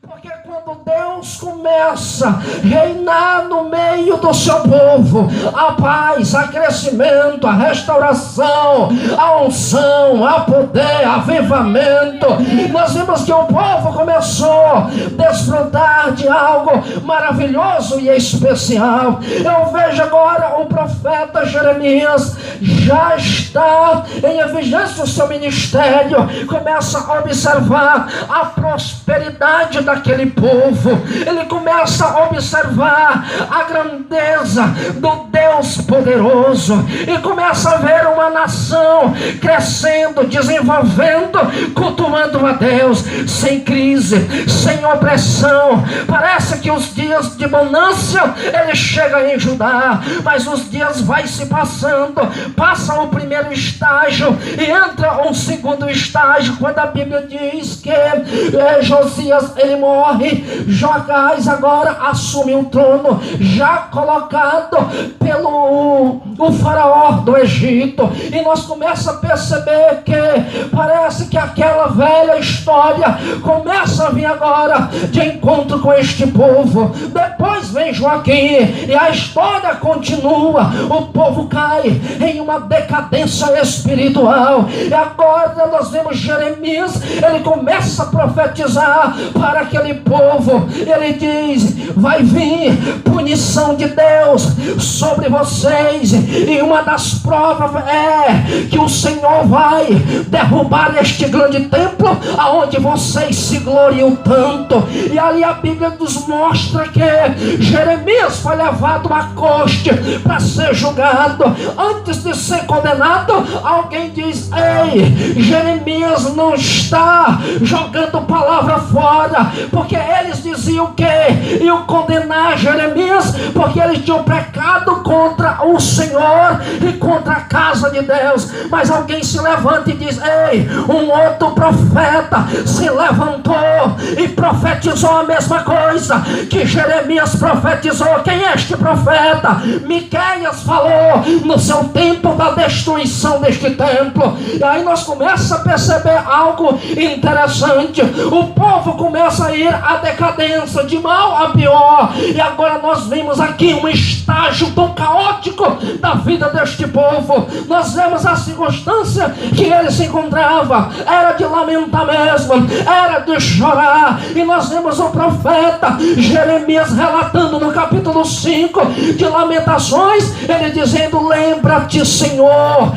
Porque quando Deus começa a reinar no meio do seu povo, a paz, a crescimento, a restauração, a unção, a poder, avivamento, nós vimos que o povo começou a desfrutar de algo maravilhoso e especial. Eu vejo agora o profeta Jeremias já está em evidência do seu ministério, começa a observar a prosperidade daquele povo, ele começa a observar a grandeza do Deus poderoso e começa a ver uma nação crescendo, desenvolvendo, cultuando a Deus, sem crise, sem opressão. Parece que os dias de bonança ele chega em Judá, mas os dias vai se passando, passa o primeiro estágio e entra um segundo estágio, quando a Bíblia diz que Josias ele morre, Jocás agora assume o trono, já colocado pelo o faraó do Egito, e nós começamos a perceber que parece que aquela velha história começa a vir agora de encontro com este povo. Depois vem Joaquim e a história continua, o povo cai em uma decadência espiritual, e agora nós vemos Jeremias, ele começa a profetizar para aquele povo. Ele diz: vai vir punição de Deus sobre vocês, e uma das provas é que o Senhor vai derrubar este grande templo aonde vocês se gloriam tanto. E ali a Bíblia nos mostra que Jeremias foi levado à corte para ser julgado. Antes de ser condenado, alguém diz: ei, Jeremias não está jogando palavra fora, porque eles diziam que iam condenar Jeremias porque eles tinham pecado contra o Senhor e contra a casa de Deus. Mas alguém se levanta e diz: ei, um outro profeta se levantou e profetizou a mesma coisa que Jeremias profetizou. Quem é este profeta? Miqueias falou no seu tempo da destruição deste templo. E aí nós começamos a perceber algo interessante. O povo começa a ir à decadência, de mal a pior, e agora nós vimos aqui um estágio tão caótico da vida deste povo. Nós vemos a circunstância que ele se encontrava, era de lamentar mesmo, era de chorar, e nós vemos o profeta Jeremias relatando no capítulo 5 de Lamentações, ele dizendo: lembra-te, Senhor,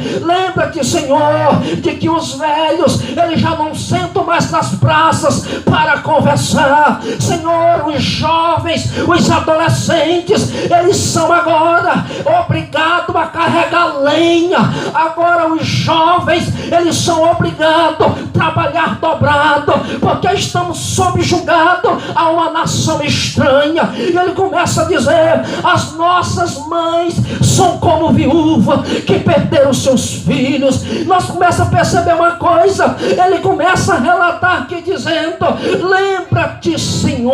de que os velhos eles já não sentam mais nas praças para conversar, Senhor. Os jovens, os adolescentes, eles são agora obrigados a carregar lenha. Agora os jovens, eles são obrigados a trabalhar dobrado, porque estamos subjugados a uma nação estranha. E ele começa a dizer: as nossas mães são como viúva que perderam seus filhos. Nós começamos a perceber uma coisa, ele começa a relatar aqui dizendo: lembra-te, Senhor.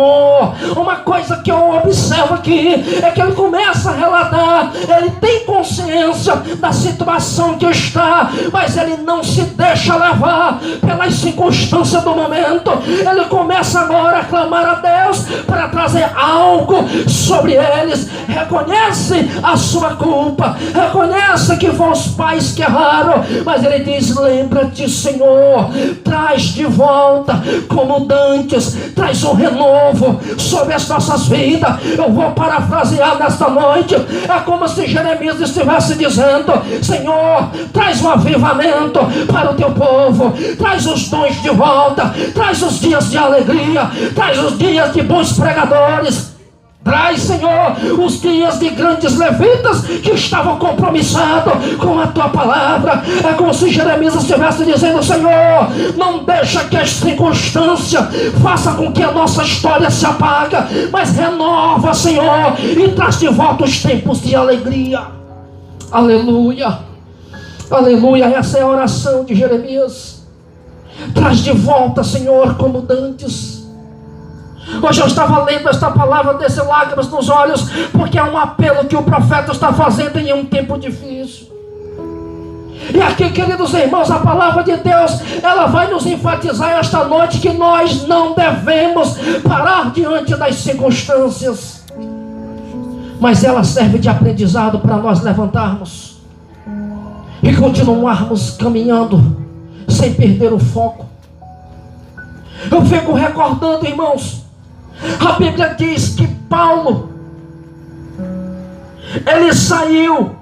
Uma coisa que eu observo aqui é que ele começa a relatar, ele tem consciência da situação que está, mas ele não se deixa levar pelas circunstâncias do momento. Ele começa agora a clamar a Deus para trazer algo sobre eles. Reconhece a sua culpa, reconhece que foram os pais que erraram, mas ele diz: lembra-te, Senhor, traz de volta como dantes, traz um renovo sobre as nossas vidas. Eu vou parafrasear nesta noite, é como se Jeremias estivesse dizendo: Senhor, traz um avivamento para o teu povo, traz os dons de volta, traz os dias de alegria, traz os dias de bons pregadores, traz, Senhor, os dias de grandes levitas que estavam compromissados com a tua palavra. É como se Jeremias estivesse dizendo: Senhor, não deixa que as circunstâncias façam com que a nossa história se apague, mas renova, Senhor, e traz de volta os tempos de alegria. Aleluia, aleluia. Essa é a oração de Jeremias. Traz de volta, Senhor, como dantes. Hoje eu estava lendo esta palavra desse lágrimas nos olhos, porque é um apelo que o profeta está fazendo em um tempo difícil. E aqui, queridos irmãos, a palavra de Deus, ela vai nos enfatizar esta noite que nós não devemos parar diante das circunstâncias, mas ela serve de aprendizado para nós levantarmos e continuarmos caminhando sem perder o foco. Eu fico recordando, irmãos, a Bíblia diz que Paulo, ele saiu,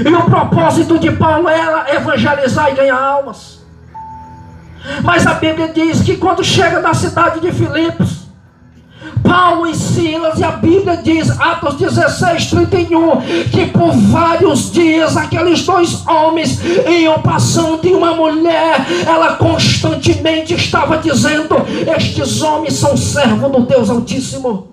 e o propósito de Paulo era evangelizar e ganhar almas. Mas a Bíblia diz que quando chega na cidade de Filipos, Paulo e Silas, e a Bíblia diz, Atos 16:31, que por vários dias aqueles dois homens iam passando, e uma mulher, ela constantemente estava dizendo: estes homens são servos do Deus Altíssimo.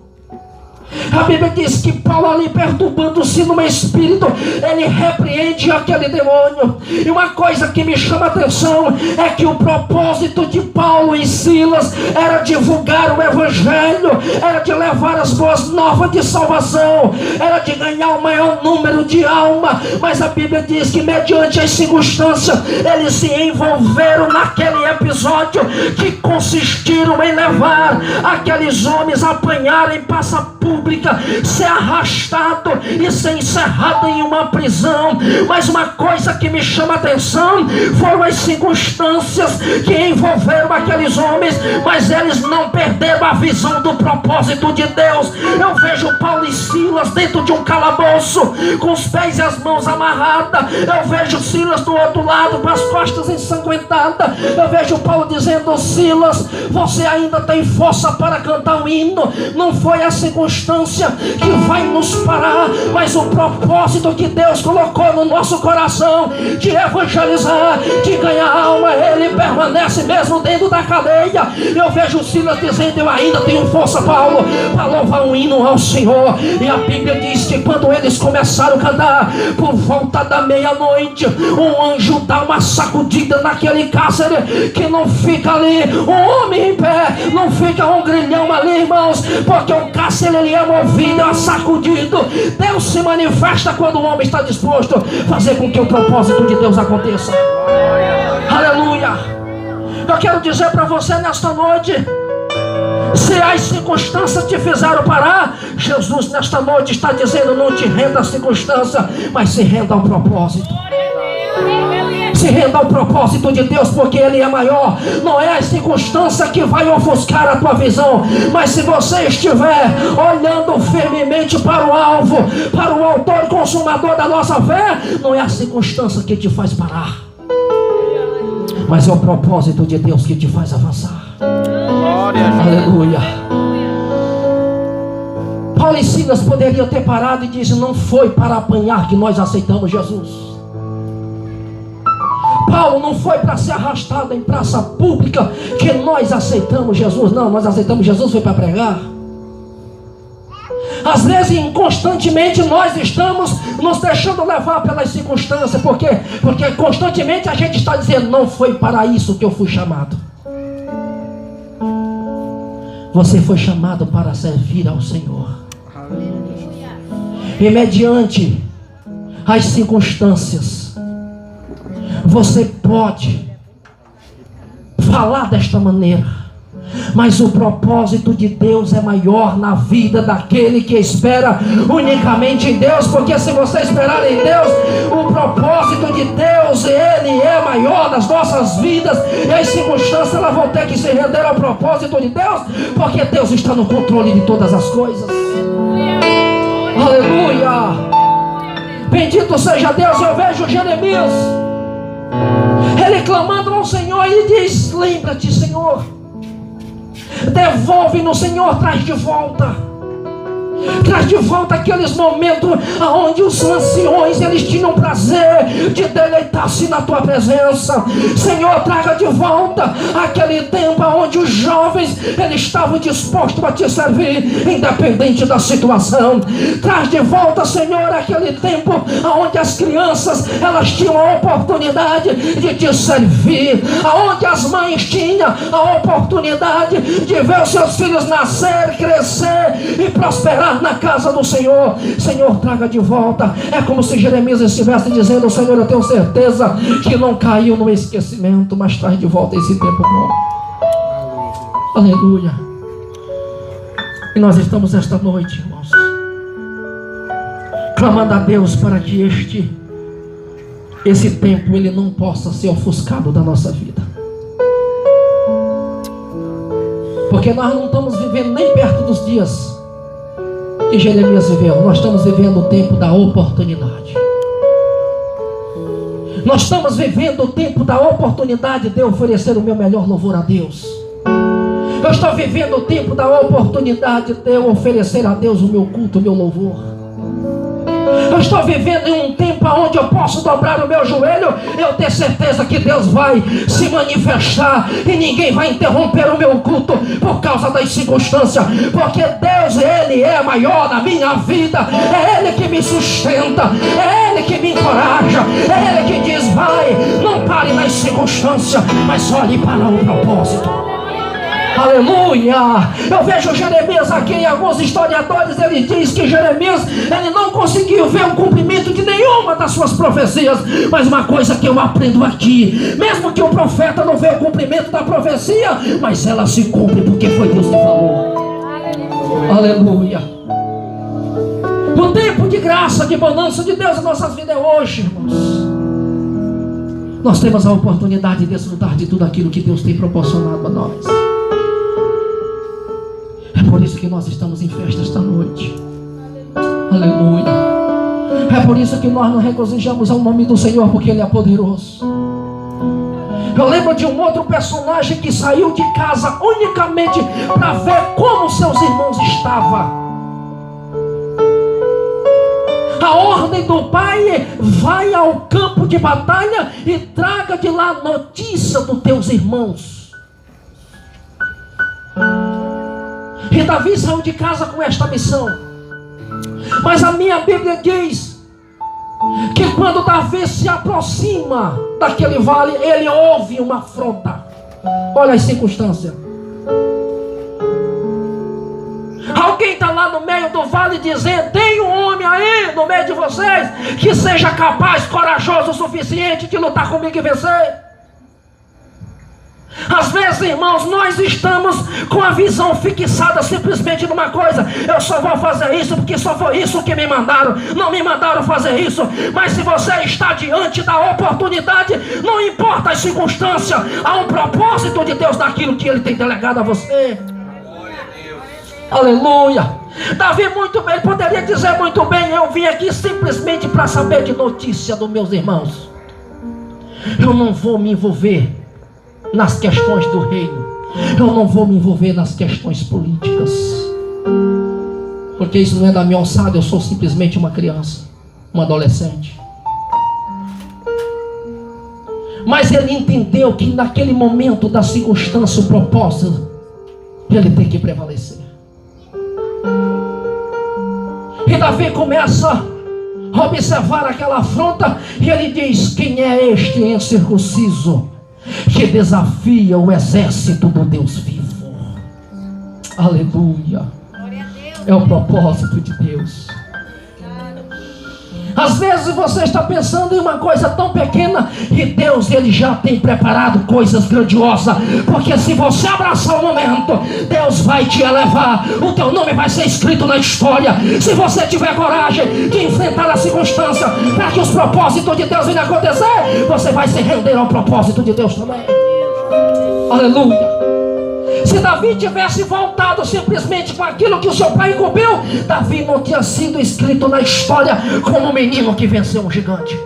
A Bíblia diz que Paulo, ali perturbando-se no espírito, ele repreende aquele demônio. E uma coisa que me chama a atenção é que o propósito de Paulo e Silas era divulgar o evangelho, era de levar as boas novas de salvação, era de ganhar o maior número de almas. Mas a Bíblia diz que mediante as circunstâncias eles se envolveram naquele episódio que consistiram em levar aqueles homens a apanharem praça pública, ser arrastado e ser encerrado em uma prisão. Mas uma coisa que me chama a atenção foram as circunstâncias que envolveram aqueles homens, mas eles não perderam a visão do propósito de Deus. Eu vejo Paulo e Silas dentro de um calabouço, com os pés e as mãos amarradas. Eu vejo Silas do outro lado, com as costas ensanguentadas. Eu vejo Paulo dizendo: Silas, você ainda tem força para cantar um hino. Não foi a circunstância que vai nos parar, mas o propósito que Deus colocou no nosso coração de evangelizar, de ganhar alma, ele permanece mesmo dentro da cadeia. Eu vejo Silas dizendo: eu ainda tenho força, Paulo, para louvar um hino ao Senhor. E a Bíblia diz que quando eles começaram a cantar, por volta da meia-noite, um anjo dá uma sacudida naquele cárcere, que não fica ali um homem em pé, não fica um grilhão ali, irmãos, porque o cárcere ele é movido, é sacudido. Deus se manifesta quando o homem está disposto a fazer com que o propósito de Deus aconteça. Aleluia. Eu quero dizer para você nesta noite, se as circunstâncias te fizeram parar, Jesus nesta noite está dizendo: não te renda à circunstância, mas se renda ao propósito. Se renda ao propósito de Deus, porque Ele é maior. Não é a circunstância que vai ofuscar a tua visão, mas se você estiver olhando firmemente para o alvo, para o autor e consumador da nossa fé, não é a circunstância que te faz parar, mas é o propósito de Deus que te faz avançar. Aleluia. Paulo e Silas poderiam ter parado e disse: não foi para apanhar que nós aceitamos Jesus. Paulo não foi para ser arrastado em praça pública que nós aceitamos Jesus. Não, nós aceitamos Jesus foi para pregar. Às vezes, inconstantemente, nós estamos nos deixando levar pelas circunstâncias. Por quê? Porque constantemente a gente está dizendo: não foi para isso que eu fui chamado. Você foi chamado para servir ao Senhor. E mediante as circunstâncias, você pode falar desta maneira, mas o propósito de Deus é maior na vida daquele que espera unicamente em Deus. Porque se você esperar em Deus, o propósito de Deus, ele é maior nas nossas vidas, e as circunstâncias elas vão ter que se render ao propósito de Deus, porque Deus está no controle de todas as coisas. Aleluia. Bendito seja Deus. Eu vejo Jeremias, ele clamando ao Senhor, e diz: lembra-te, Senhor, devolve-nos, Senhor, traz de volta aqueles momentos onde os anciões eles tinham prazer de deleitar-se na tua presença. Senhor, traga de volta aquele tempo onde os jovens eles estavam dispostos a te servir, independente da situação. Traz de volta, Senhor, aquele tempo onde as crianças elas tinham a oportunidade de te servir, onde as mães tinham a oportunidade de ver os seus filhos nascer, crescer e prosperar morar na casa do Senhor. Senhor, traga de volta. É como se Jeremias estivesse dizendo: Senhor, eu tenho certeza que não caiu no esquecimento, mas traz de volta esse tempo bom. Aleluia. E nós estamos esta noite, irmãos, clamando a Deus para que esse tempo ele não possa ser ofuscado da nossa vida. Porque nós não estamos vivendo nem perto dos dias que Jeremias viveu. Nós estamos vivendo o tempo da oportunidade. Nós estamos vivendo o tempo da oportunidade de eu oferecer o meu melhor louvor a Deus. Eu estou vivendo o tempo da oportunidade de eu oferecer a Deus o meu culto, o meu louvor. Eu estou vivendo em um tempo onde eu posso dobrar o meu joelho e eu ter certeza que Deus vai se manifestar e ninguém vai interromper o meu culto por causa das circunstâncias, porque Deus, Ele é maior na minha vida. É Ele que me sustenta, é Ele que me encoraja, é Ele que diz: vai, não pare nas circunstâncias, mas olhe para o propósito. Aleluia. Eu vejo Jeremias aqui, em alguns historiadores ele diz que Jeremias ele não conseguiu ver o cumprimento de nenhuma das suas profecias. Mas uma coisa que eu aprendo aqui: mesmo que o profeta não vê o cumprimento da profecia, mas ela se cumpre porque foi Deus que falou. Aleluia. O tempo de graça, de bonança de Deus em nossas vidas é hoje, irmãos. Nós temos a oportunidade de desfrutar de tudo aquilo que Deus tem proporcionado a nós. É por isso que nós estamos em festa esta noite. Aleluia. É por isso que nós não regozijamos ao nome do Senhor, porque Ele é poderoso. Eu lembro de um outro personagem que saiu de casa unicamente para ver como seus irmãos estavam. A ordem do pai: vai ao campo de batalha e traga de lá notícia dos teus irmãos. E Davi saiu de casa com esta missão. Mas a minha Bíblia diz que quando Davi se aproxima daquele vale, ele ouve uma afronta. Olha as circunstâncias. Alguém está lá no meio do vale dizendo: tem um homem aí no meio de vocês que seja capaz, corajoso o suficiente de lutar comigo e vencer. Às vezes, irmãos, nós estamos com a visão fixada simplesmente numa coisa: eu só vou fazer isso porque só foi isso que me mandaram. Não me mandaram fazer isso. Mas se você está diante da oportunidade, não importa as circunstâncias, há um propósito de Deus naquilo que Ele tem delegado a você. Aleluia. Davi muito bem, ele poderia dizer muito bem: eu vim aqui simplesmente para saber de notícia dos meus irmãos. Eu não vou me envolver nas questões do reino. Eu não vou me envolver nas questões políticas, porque isso não é da minha alçada. Eu sou simplesmente uma criança, um adolescente. Mas ele entendeu que naquele momento da circunstância, o propósito ele tem que prevalecer. E Davi começa a observar aquela afronta e ele diz: quem é este incircunciso que desafia o exército do Deus vivo? Aleluia. É o propósito de Deus. Às vezes você está pensando em uma coisa tão pequena e Deus, Ele já tem preparado coisas grandiosas. Porque se você abraçar o momento, Deus vai te elevar. O teu nome vai ser escrito na história. Se você tiver coragem de enfrentar a circunstância para que os propósitos de Deus venham acontecer, você vai se render ao propósito de Deus também. Aleluia. Se Davi tivesse voltado simplesmente com aquilo que o seu pai incumbiu, Davi não tinha sido escrito na história como um menino que venceu um gigante.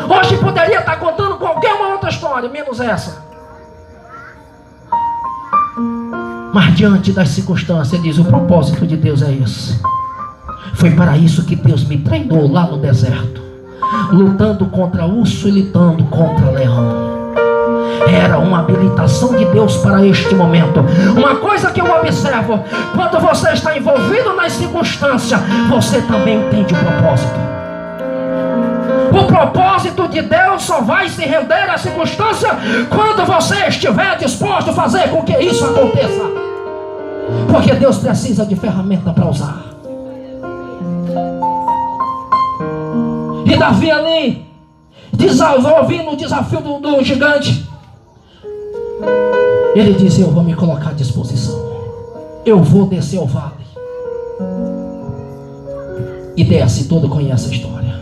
Hoje poderia estar contando qualquer uma outra história, menos essa. Mas diante das circunstâncias, diz: o propósito de Deus é esse. Foi para isso que Deus me treinou lá no deserto, lutando contra urso e lutando contra leão. Era uma habilitação de Deus para este momento. Uma coisa que eu observo: quando você está envolvido nas circunstâncias, você também entende o propósito. O propósito de Deus só vai se render à circunstância quando você estiver disposto a fazer com que isso aconteça. Porque Deus precisa de ferramenta para usar. E Davi ali, ouvindo o desafio do gigante, ele disse: eu vou me colocar à disposição, eu vou descer ao vale. E desce, todo conhece a história.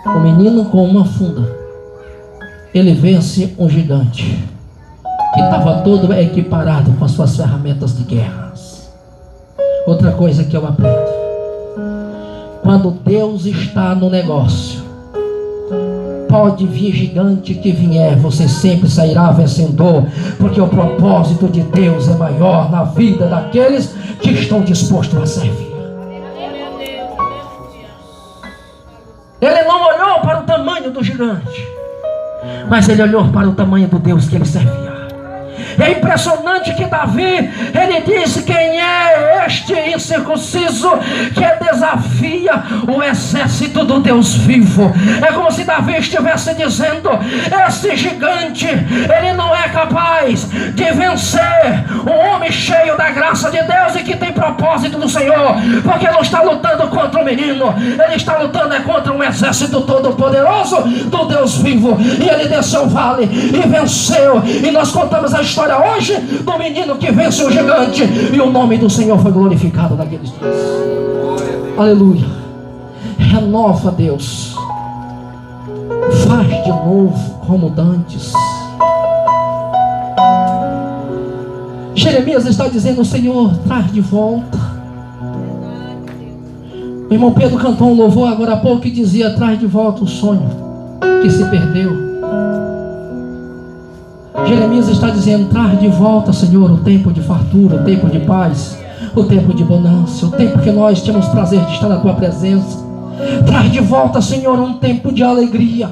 O menino com uma funda, ele vence um gigante que estava todo equiparado com as suas ferramentas de guerra. Outra coisa que eu aprendo: quando Deus está no negócio, pode vir gigante que vier, você sempre sairá vencedor, porque o propósito de Deus é maior na vida daqueles que estão dispostos a servir. Ele não olhou para o tamanho do gigante, mas ele olhou para o tamanho do Deus que ele servia. É impressionante que Davi, ele disse: quem é este incircunciso que desafia o exército do Deus vivo? É como se Davi estivesse dizendo: esse gigante, ele não é capaz de vencer um homem cheio da graça de Deus e que tem propósito do Senhor, porque não está lutando contra um menino, ele está lutando contra um exército todo poderoso do Deus vivo. E ele desceu o vale e venceu, e nós contamos a história hoje do menino que vence o gigante, e o nome do Senhor foi glorificado naqueles dias. Aleluia. Renova, Deus, faz de novo como dantes. Jeremias está dizendo: Senhor, traz de volta. O irmão Pedro cantou um louvor agora há pouco que dizia: traz de volta o sonho que se perdeu. Jeremias está dizendo: traz de volta, Senhor, o tempo de fartura, o tempo de paz, o tempo de bonança, o tempo que nós tínhamos prazer de estar na tua presença. Traz de volta, Senhor, um tempo de alegria.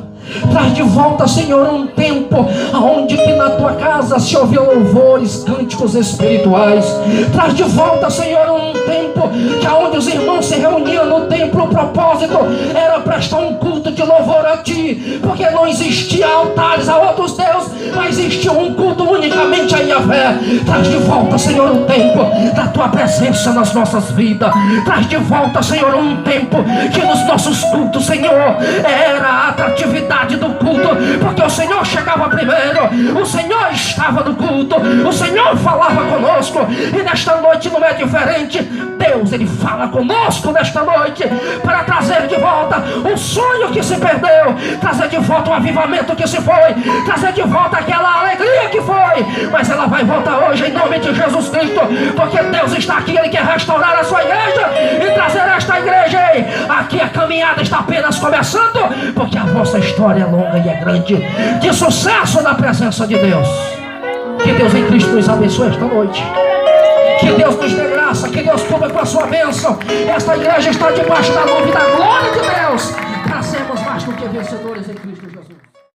Traz de volta, Senhor, um tempo onde que na tua casa se ouviam louvores, cânticos espirituais. Traz de volta, Senhor, um tempo que onde os irmãos se reuniam no templo, o propósito era prestar um culto de louvor a ti, porque não existia altares a outros deuses, mas existia um culto unicamente a Yahvé. Traz de volta, Senhor, um tempo da tua presença nas nossas vidas. Traz de volta, Senhor, um tempo que nos nossos cultos, Senhor, era a atratividade do culto, porque o Senhor chegava primeiro, o Senhor estava no culto, o Senhor falava conosco. E nesta noite não é diferente. Deus, ele fala conosco nesta noite para trazer de volta o sonho que se perdeu, trazer de volta o avivamento que se foi, trazer de volta aquela alegria que foi. Mas ela vai voltar hoje em nome de Jesus Cristo, porque Deus está aqui, ele quer restaurar a sua igreja e trazer esta igreja. Aqui a caminhada está apenas começando, porque a vossa história é longa e é grande, de sucesso na presença de Deus. Que Deus em Cristo nos abençoe esta noite. Que Deus nos dê graça, que Deus cubra com a sua bênção. Esta igreja está debaixo da nuvem da glória de